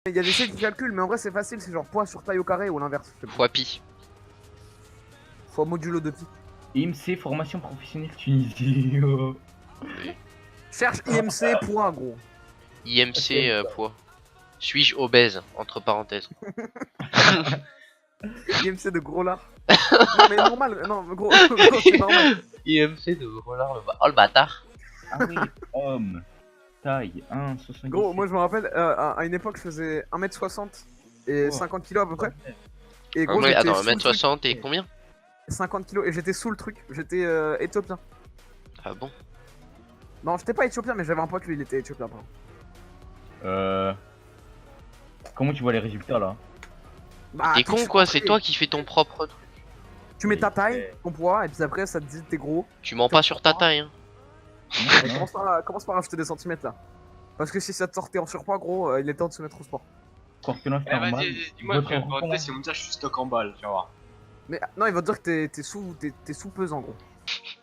Il y a des sites qui calculent, mais en vrai c'est facile, c'est genre poids sur taille au carré ou l'inverse. Fois pi. Fois modulo de pi. IMC, formation professionnelle Tunisie. Oh. Oui. Cherche IMC poids gros. IMC poids. Suis-je obèse? Entre parenthèses. IMC de gros lard. Non mais normal, non gros, gros c'est normal. IMC de gros lard, oh le bâtard. Ah oui, homme. Taille 1,77. Gros, moi je me rappelle, à une époque je faisais 1m60 et Oh. 50 kg à peu près. Et gros, Ouais, j'étais attends, sous le truc. 1m60 et combien? 50 kg et j'étais sous le truc, j'étais éthiopien. Ah bon? Non, j'étais pas éthiopien, mais j'avais un pote, lui il était éthiopien. Pardon. Comment tu vois les résultats là? Bah, T'es con quoi, c'est toi qui fais ton propre truc. Tu mets ta taille, ton poids, et puis après ça te dit t'es gros. Tu mens pas sur ta taille, hein. Et commence par rajouter des centimètres là. Parce que si ça te sortait en surpoids, gros, il est temps de se mettre au sport. Corpulence Eh, normal. vas-y, dis-moi, Votre frère, recommandation. test, ils vont me dire que je suis stock en balle, tu vas voir. Mais non, il va te dire que t'es sous pesant, gros.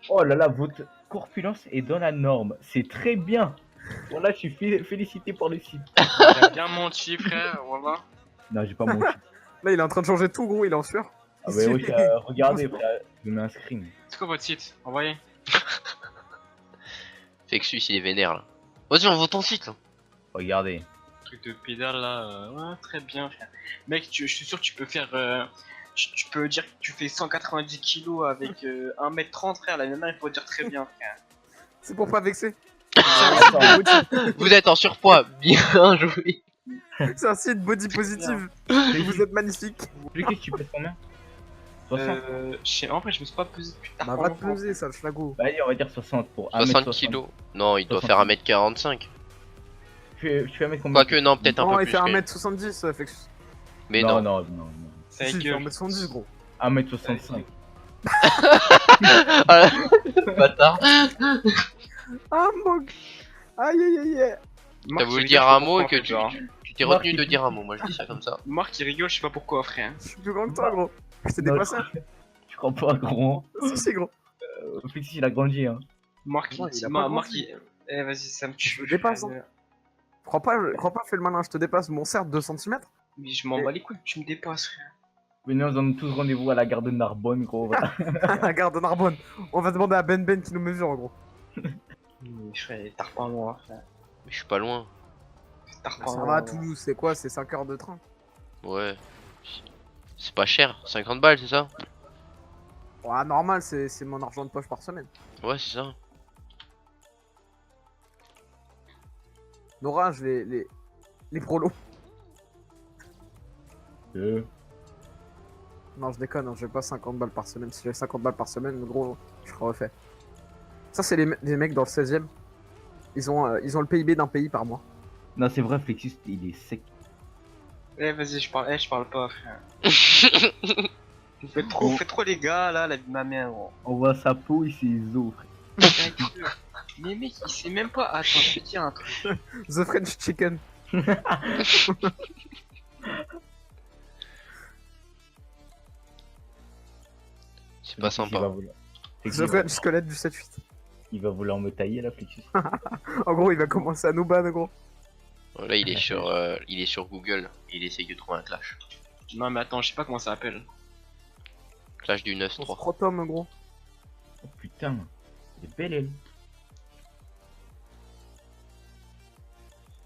Oh là là, votre corpulence est dans la norme. C'est très bien. Bon là, je suis félicité pour le site. T'as bien menti, frère, voilà. Non, j'ai pas menti. Là, il est en train de changer tout, gros, il est en sueur. Ah bah oui, regardez, frère, je mets un screen. C'est quoi votre site? Envoyez. Fexus il est vénère là. Vas-y, on voit ton site là. Regardez. Truc de pédale là, ouais, très bien, frère. Mec, je suis sûr que tu peux faire. Tu peux dire que tu fais 190 kilos avec 1m30, frère. La nana, il faut dire très bien, frère. C'est pour pas vexer. Attends, Vous êtes en surpoids, bien joué. C'est un site body positive. Vous êtes magnifique. Lucas, tu pèses combien 60. En vrai, je me suis pas pesé depuis tard. Bah, va te peser, ça, le schlago. Bah allez, on va dire 60 pour 60 kilos. Non, il doit 60. faire 1m45. Tu fais un mec combien? Quoique, non, peut-être un Non, peu il plus. fait quand même. 1m70, Fexus. Mais non, non. non, non, non. C'est Si, il avec fait 1m70, gros. 1m65. Ah, bâtard. Ah, mon. Aïe, aïe, aïe, aïe. T'as voulu dire un mot et que tu t'es retenu de dire un mot. Moi je dis ça comme ça. Marc, il rigole, je sais pas pourquoi, frère. Je suis plus grand que toi, gros. Je t'ai Non, dépassé. Je crois pas, gros. Si, si, gros. Flexi, il a grandi, hein. Marc, Non, il a pas Marc, grandi. eh, vas-y, ça me tue. Je le dépasse, hein. Crois pas, fais le malin, je te dépasse. Bon, certes, 2 cm. Mais je m'en bats les couilles, tu me dépasses, frère. Mais nous, on donne tous rendez-vous à la gare de Narbonne, gros. Voilà. Regarde, de Narbonne. On va demander à Ben Ben qui nous mesure, gros. Mais frère, t'as pas moi, frère. Mais je suis pas loin. T'as Ça pas va moi. à Toulouse, c'est quoi? C'est 5 heures de train. Ouais. C'est pas cher. 50 balles, c'est ça? Ouais, normal, c'est mon argent de poche par semaine. Ouais, c'est ça. L'orage, les prolos. Non, je déconne, hein, j'ai pas 50 balles par semaine. Si j'avais 50 balles par semaine, gros, je serais refait. Ça, c'est les mecs dans le 16ème. Ils ont le PIB d'un pays par mois. Non, c'est vrai, Flexus, il est sec. Eh, vas-y, je parle pas, frère. Faites trop les gars, là, la vie de ma mère, gros. On voit sa peau et ses os, frère. Mais mec, il sait même pas. Attends, je vais te dire un truc. The French Chicken. C'est pas Il va sympa. vouloir- Flexus, The French Squelette du 7-8. il va vouloir me tailler, là, Flexus. En gros, il va commencer à nous ban, gros. Là, il est sur Google. Il essaye de trouver un clash. Non, mais attends, je sais pas comment ça s'appelle. Clash du On 9-3. se crotte-homme, gros. Oh putain, elle est belle, elle.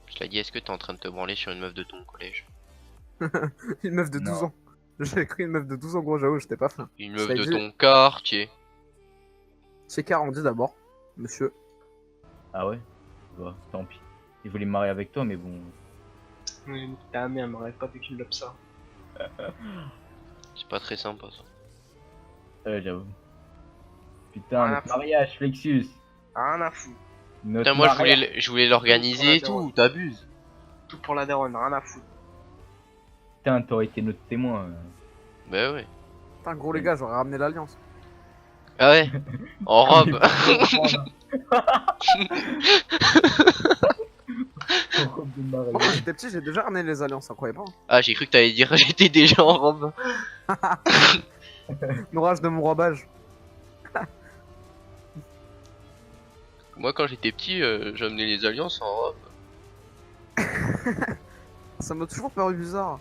Je l'ai dit, est-ce que t'es en train de te branler sur une meuf de ton collège? Une meuf de 12 Non. ans. J'ai écrit une meuf de 12 ans, gros, j'avoue, j'étais pas fin. Une meuf Ça de dit- ton quartier. C'est car on dit d'abord, monsieur. Ah ouais? Bah, tant pis. Il voulait me marier avec toi, mais bon. Ta mère m'aurait pas vécu comme ça. C'est pas très sympa ça. J'avoue. Putain, Rien à notre foutre. mariage, Flexus. Rien à foutre. Notre Putain, moi mariage. je voulais l'organiser et tout, t'abuses. Tout pour la daronne, rien à foutre. Putain, t'aurais été notre témoin. Bah ouais. Putain, gros, les gars, j'aurais ramené l'alliance. Ah ouais. En robe. Moi, quand j'étais petit, j'ai déjà ramené les alliances, incroyable. Ah, j'ai cru que t'allais dire j'étais déjà en robe. L'orage de mon robage. Moi quand j'étais petit, j'amenais les alliances en robe. Ça m'a toujours paru bizarre.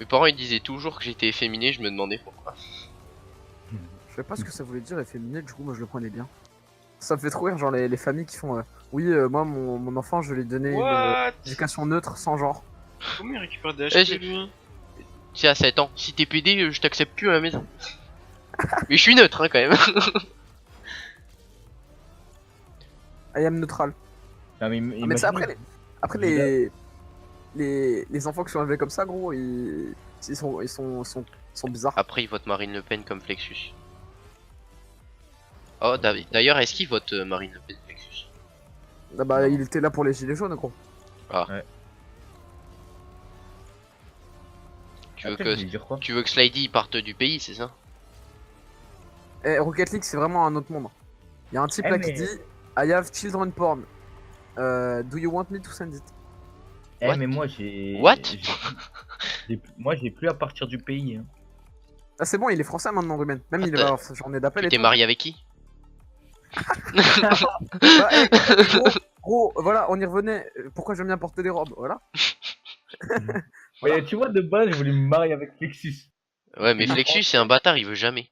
Mes parents ils disaient toujours que j'étais efféminé, je me demandais pourquoi. Je savais pas ce que ça voulait dire efféminé, du coup moi je le prenais bien. Ça me fait trop rire, genre les familles qui font oui, moi mon enfant je lui ai donné une What? éducation neutre sans genre. Comment il récupère des Eh, HP lui? C'est à 7 ans, si t'es PD, je t'accepte plus à la maison. Mais je suis neutre hein, quand même. I am neutral. Non, mais, Ah, mais ça imagine- après Il les enfants qui sont élevés comme ça gros, ils sont bizarres. Après ils votent Marine Le Pen comme Flexus. Oh d'ailleurs est-ce qu'ils votent Marine Le Pen Flexus? Ah bah il était là pour les gilets jaunes gros. Tu veux Attends, que je vais dire quoi? tu veux que Slidey parte du pays, c'est ça? Eh, Rocket League c'est vraiment un autre monde. Il y a un type Eh, là qui mais- dit I have children porn. Do you want me to send it? Eh, What? mais moi j'ai. What? Moi j'ai plus à partir du pays. Hein. Ah c'est bon, il est français maintenant Ruben. Même il va Attends. avoir sa journée d'appel Tu et t'es tout. marié avec qui? Bah, eh, gros, voilà, on y revenait. Pourquoi j'aime bien porter des robes, voilà. Mais tu vois, de base, je voulais me marier avec Flexus. Ouais mais Flexus c'est un bâtard, il veut jamais.